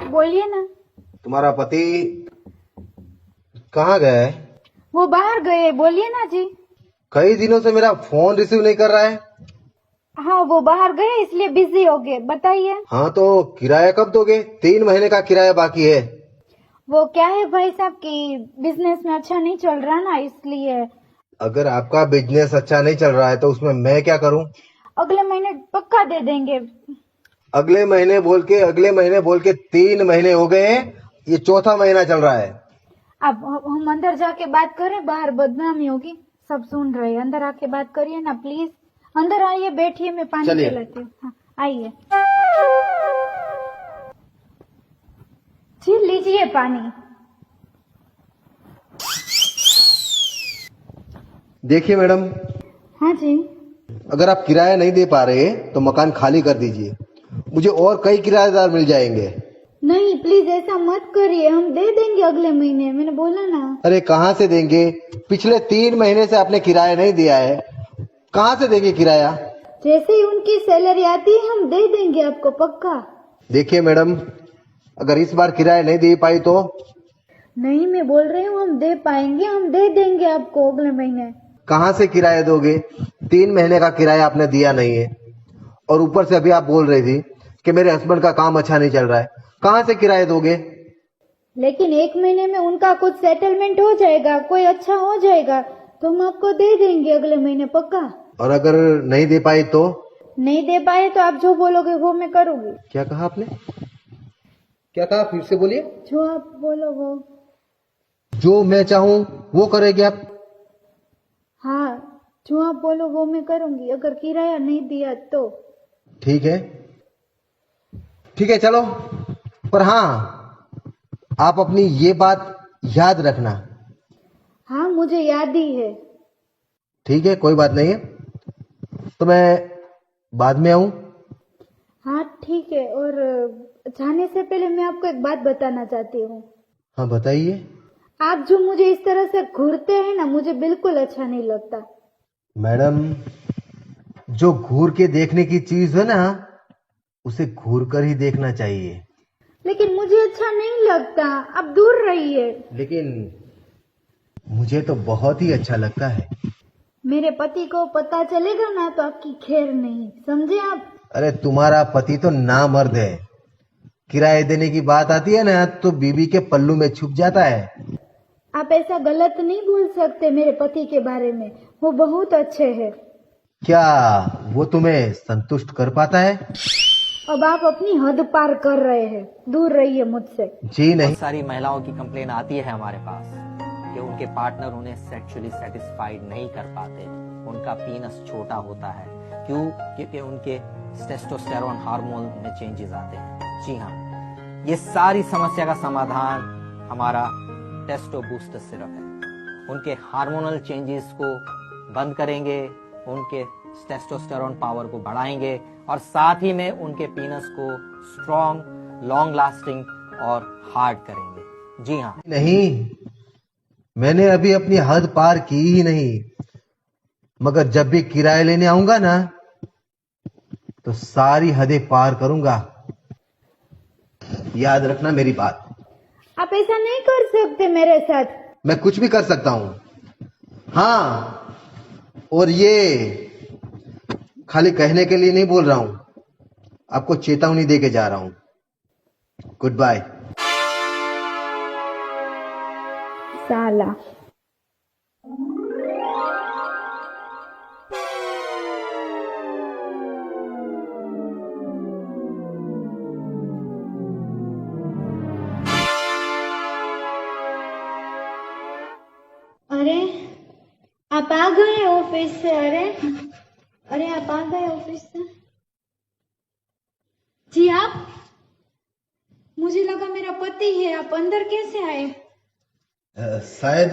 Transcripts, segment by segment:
बोलिए ना। तुम्हारा पति कहाँ गए? वो बाहर गए, बोलिए ना जी। कई दिनों से मेरा फोन रिसीव नहीं कर रहा है। हाँ, वो बाहर गए इसलिए बिजी हो गए, बताइए। हाँ तो किराया कब दोगे? 3 महीने का किराया बाकी है। वो क्या है भाई साहब की बिजनेस में अच्छा नहीं चल रहा ना, इसलिए। अगर आपका बिजनेस अच्छा नहीं चल रहा है तो उसमें मैं क्या करूं? अगले महीने पक्का दे देंगे। अगले महीने बोल के 3 महीने हो गए हैं। ये चौथा महीना चल रहा है। अब हम अंदर जाके बात करें, बाहर बदनामी होगी, सब सुन रहे हैं। अंदर आके बात करिए ना प्लीज। अंदर आइए, बैठिए, मैं पानी चलिए। पिलाती हूँ। हाँ, आइए जी, लीजिए पानी। देखिए मैडम, हाँ जी। अगर आप किराया नहीं दे पा रहे तो मकान खाली कर दीजिए। मुझे और कई किराएदार मिल जाएंगे। नहीं, प्लीज ऐसा मत करिए, हम दे देंगे अगले महीने, मैंने बोला ना। अरे कहाँ से देंगे? पिछले 3 महीने से आपने किराया नहीं दिया है, कहाँ से देंगे किराया? जैसे ही उनकी सैलरी आती है हम दे देंगे आपको, पक्का। देखिए मैडम, अगर इस बार किराया नहीं दे पाई तो? नहीं, मैं बोल रही हूँ हम दे पाएंगे, हम दे देंगे आपको अगले महीने। कहाँ से किराया दोगे? 3 महीने का किराया आपने दिया नहीं है, और ऊपर से अभी आप बोल रही थी कि मेरे हस्बैंड का काम अच्छा नहीं चल रहा है। कहाँ से किराया दोगे? लेकिन 1 महीने में उनका कुछ सेटलमेंट हो जाएगा, कोई अच्छा हो जाएगा तो हम आपको दे देंगे अगले महीने, पक्का। और अगर नहीं दे पाई तो? नहीं दे पाए तो आप जो बोलोगे वो मैं करूंगी। क्या कहा आपने? क्या कहा, फिर से बोलिए। जो आप बोलो वो। जो मैं चाहूँ वो करेगी आप? हाँ, जो आप बोलो वो मैं करूंगी, अगर किराया नहीं दिया तो। ठीक है, ठीक है, चलो। पर हाँ, आप अपनी ये बात याद रखना। हाँ, मुझे याद ही है। ठीक है, कोई बात नहीं है, तो मैं बाद में आऊं? हाँ ठीक है, और जाने से पहले मैं आपको एक बात बताना चाहती हूँ। हाँ बताइए। आप जो मुझे इस तरह से घूरते हैं ना, मुझे बिल्कुल अच्छा नहीं लगता। मैडम, जो घूर के देखने की चीज है ना, उसे घूर कर ही देखना चाहिए। लेकिन मुझे अच्छा नहीं लगता, आप दूर रहिए। लेकिन मुझे तो बहुत ही अच्छा लगता है। मेरे पति को पता चलेगा ना तो आपकी खैर नहीं, समझे आप। अरे तुम्हारा पति तो नामर्द है। किराए देने की बात आती है ना तो बीवी के पल्लू में छुप जाता है। आप ऐसा गलत नहीं बोल सकते मेरे पति के बारे में, वो बहुत अच्छे हैं। क्या वो तुम्हें संतुष्ट कर पाता है? अब आप अपनी हद पार कर रहे हैं, दूर रहिए मुझसे। जी नहीं। बहुत सारी महिलाओं की कंप्लेन आती है हमारे पास कि उनके पार्टनर उन्हें सेक्सुअली सेटिस्फाइड नहीं कर पाते, उनका पीनस छोटा होता है। क्यों? क्योंकि उनके टेस्टोस्टेरोन हार्मोन में चेंजेस आते हैं। जी हाँ, ये सारी समस्या का समाधान हमारा टेस्टो बूस्टर सिरप है। उनके हार्मोनल चेंजेस को बंद करेंगे, उनके टेस्टोस्टेरोन पावर को बढ़ाएंगे, और साथ ही में उनके पीनस को स्ट्रॉन्ग, लॉन्ग लास्टिंग और हार्ड करेंगे। जी हाँ। नहीं, मैंने अभी अपनी हद पार की ही नहीं, मगर जब भी किराया लेने आऊंगा ना तो सारी हदें पार करूंगा। याद रखना मेरी बात। आप ऐसा नहीं कर सकते मेरे साथ। मैं कुछ भी कर सकता हूं। हाँ, और ये खाली कहने के लिए नहीं बोल रहा हूं, आपको चेतावनी दे के जा रहा हूं। Goodbye. साला। अरे आप आ गए ऑफिस से। अरे अरे आप आ गए ऑफिस से। जी आप, मुझे लगा मेरा पति है, आप अंदर कैसे आए। शायद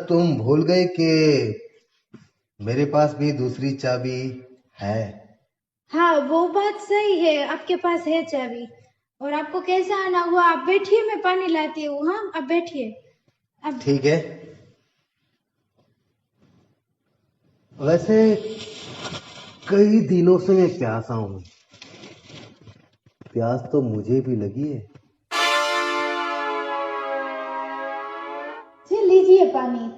तुम भूल गए कि मेरे पास भी दूसरी चाबी है। हाँ वो बात सही है, आपके पास है चाबी। और आपको कैसा आना हुआ, आप बैठिए, मैं पानी लाती हूँ। हाँ आप बैठिए। अब ठीक है। वैसे कई दिनों से मैं प्यासा हूं। प्यास तो मुझे भी लगी है। पानी।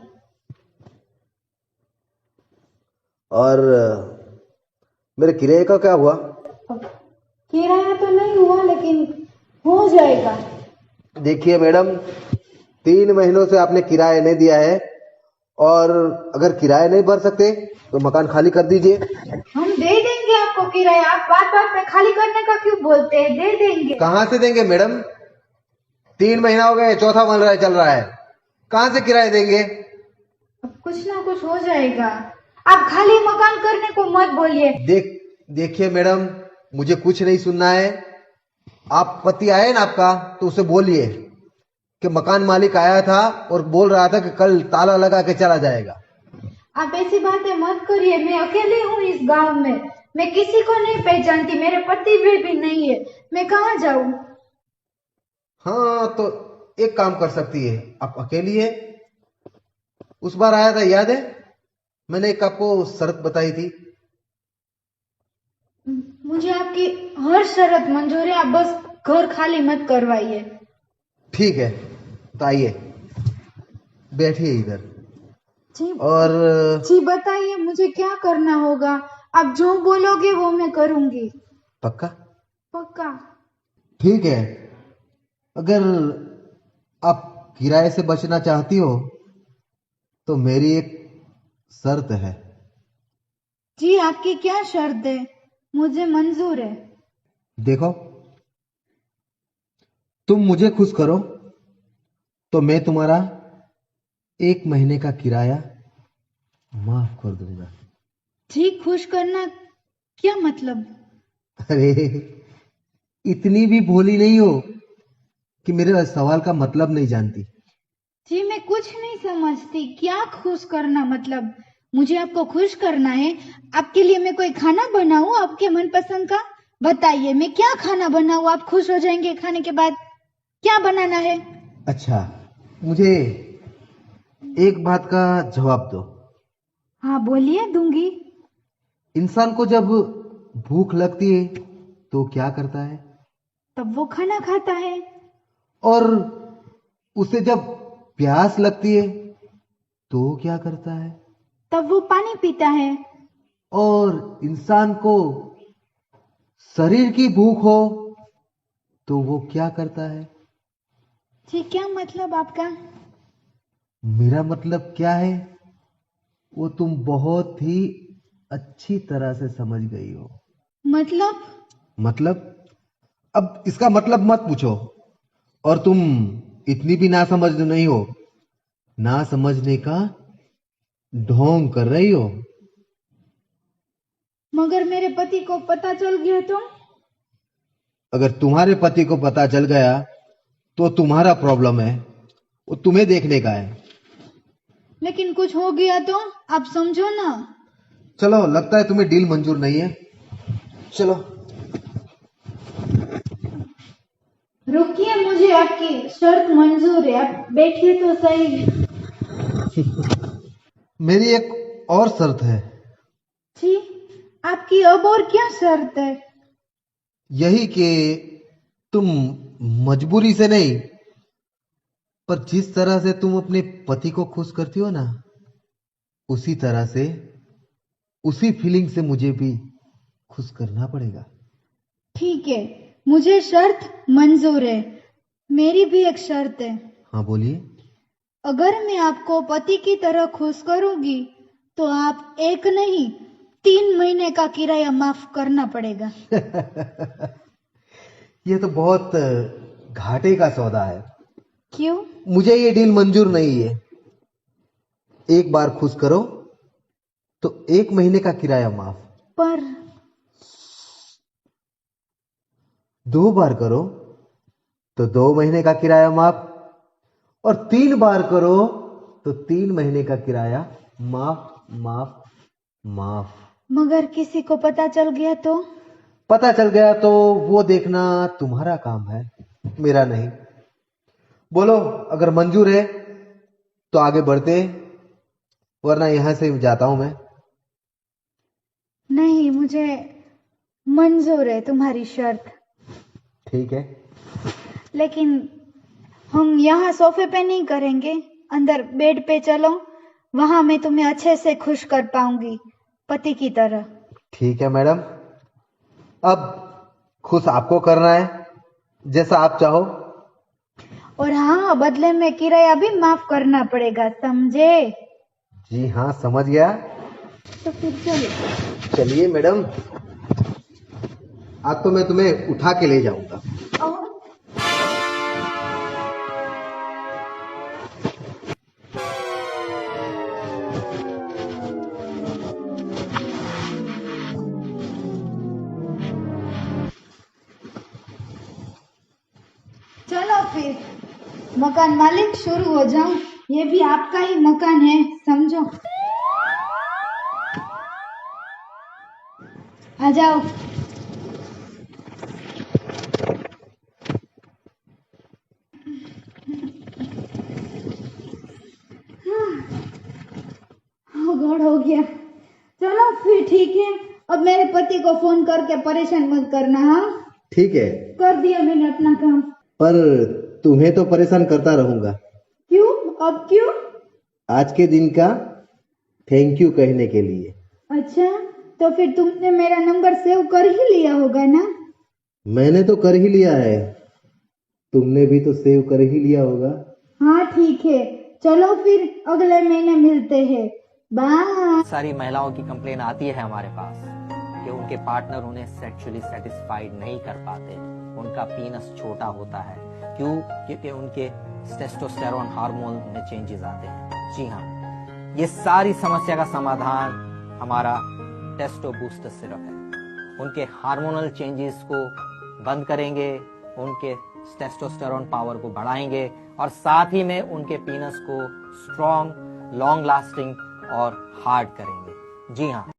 और मेरे किराए का क्या हुआ? अब किराया तो नहीं हुआ लेकिन हो जाएगा। देखिए मैडम, 3 महीनों से आपने किराया नहीं दिया है, और अगर किराया नहीं भर सकते तो मकान खाली कर दीजिए। हम दे देंगे आपको किराया, आप बात बात में खाली करने का क्यों बोलते हैं? दे देंगे। कहाँ से देंगे मैडम? 3 महीना हो गए, चौथा चल रहा है, कहाँ से किराया देंगे? अब कुछ ना कुछ हो जाएगा, आप खाली मकान करने को मत बोलिए। देखिए मैडम, मुझे कुछ नहीं सुनना है। आप पति आए ना आपका, तो उसे बोलिए कि मकान मालिक आया था और बोल रहा था कि कल ताला लगा के चला जाएगा। आप ऐसी बातें मत करिए, मैं अकेली हूँ इस गांव में, मैं किसी को नहीं पहचानती, मेरे पति भी नहीं है, मैं कहाँ जाऊँ? हाँ, तो एक काम कर सकती है, आप अकेली है। उस बार आया था, याद है? मैंने एक आपको शर्त बताई थी। मुझे आपकी हर शर्त मंजूर है, आप बस घर खाली मत करवाइए। ठीक है, तो आइए, बैठिए इधर। जी और जी बताइए, मुझे क्या करना होगा? आप जो बोलोगे वो मैं करूंगी। पक्का? पक्का। ठीक है, अगर आप किराए से बचना चाहती हो तो मेरी एक शर्त है। जी आपकी क्या शर्त है? मुझे मंजूर है। देखो, तुम मुझे खुश करो तो मैं तुम्हारा 1 महीने का किराया माफ कर दूंगा। जी खुश करना क्या मतलब? अरे, इतनी भी भोली नहीं हो कि मेरे सवाल का मतलब नहीं जानती। जी मैं कुछ नहीं समझती, क्या खुश करना मतलब? मुझे आपको खुश करना है, आपके लिए मैं कोई खाना बनाऊं आपके मनपसंद का? बताइए मैं क्या खाना बनाऊं, आप खुश हो जाएंगे खाने के बाद? क्या बनाना है? अच्छा, मुझे एक बात का जवाब दो। हाँ बोलिए, दूंगी। इंसान को जब भूख लगती है तो क्या करता है? तब वो खाना खाता है। और उसे जब प्यास लगती है तो क्या करता है? तब वो पानी पीता है। और इंसान को शरीर की भूख हो तो वो क्या करता है? जी क्या मतलब आपका? मेरा मतलब क्या है वो तुम बहुत ही अच्छी तरह से समझ गई हो। मतलब? मतलब? अब इसका मतलब मत पूछो। और तुम इतनी भी ना समझ नहीं हो, ना समझने का ढोंग कर रही हो। मगर मेरे पति को पता चल गया तो? अगर तुम्हारे पति को पता चल गया तो तुम्हारा प्रॉब्लम है, वो तुम्हें देखने का है। लेकिन कुछ हो गया तो? आप समझो ना। चलो, लगता है तुम्हें डील मंजूर नहीं है। चलो। रुकिए, मुझे आपकी शर्त मंजूर है, आप बैठिए तो सही। मेरी एक और शर्त है। जी आपकी अब और क्या शर्त है? यही कि तुम मजबूरी से नहीं, पर जिस तरह से तुम अपने पति को खुश करती हो ना, उसी तरह से, उसी फीलिंग से मुझे भी खुश करना पड़ेगा। ठीक है, मुझे शर्त मंजूर है। मेरी भी एक शर्त है। हाँ बोलिए। अगर मैं आपको पति की तरह खुश करूंगी तो आप एक नहीं 3 महीने का किराया माफ करना पड़ेगा। ये तो बहुत घाटे का सौदा है। क्यों? मुझे ये डील मंजूर नहीं है। एक बार खुश करो तो 1 महीने का किराया माफ। पर 2 बार करो तो 2 महीने का किराया माफ। और 3 बार करो तो 3 महीने का किराया माफ, माफ, माफ। मगर किसी को पता चल गया तो? पता चल गया तो वो देखना तुम्हारा काम है, मेरा नहीं। बोलो, अगर मंजूर है तो आगे बढ़ते, वरना यहां से जाता हूं मैं। नहीं, मुझे मंजूर है तुम्हारी शर्त, ठीक है। लेकिन हम यहाँ सोफे पे नहीं करेंगे, अंदर बेड पे चलो, वहां मैं तुम्हें अच्छे से खुश कर पाऊंगी, पति की तरह। ठीक है मैडम, अब खुश आपको करना है, जैसा आप चाहो। और हाँ, बदले में किराया भी माफ करना पड़ेगा, समझे? जी हाँ, समझ गया। तो फिर चलो। चलिए मैडम, आज तो मैं तुम्हें उठा के ले जाऊंगा। चलो फिर, मकान मालिक शुरू हो जाओ, ये भी आपका ही मकान है, समझो। आ जाओ। गॉड, हो गया। चलो फिर ठीक है, अब मेरे पति को फोन करके परेशान मत करना। हाँ, ठीक है, कर दिया मैंने अपना काम। पर तुम्हें तो परेशान करता रहूंगा। क्यों? अब क्यों? आज के दिन का थैंक यू कहने के लिए। अच्छा, तो फिर तुमने मेरा नंबर सेव कर ही लिया होगा ना? मैंने तो कर ही लिया है, तुमने भी तो सेव कर ही लिया होगा। हाँ ठीक है, चलो फिर अगले महीने मिलते हैं, बाय। सारी महिलाओं की कंप्लेन आती है हमारे पास कि उनके पार्टनर उन्हें सेक्सुअली सेटिस्फाइड नहीं कर पाते, उनका पीनस छोटा होता है। क्यों? क्योंकि उनके टेस्टोस्टेरोन हार्मोन में चेंजेस आते हैं। जी हाँ, ये सारी समस्या का समाधान हमारा टेस्टो बूस्टर सिरप है। उनके हार्मोनल चेंजेस को बंद करेंगे, उनके टेस्टोस्टेरोन पावर को बढ़ाएंगे और साथ ही में उनके पीनस को स्ट्रॉन्ग, लॉन्ग लास्टिंग और हार्ड करेंगे। जी हाँ।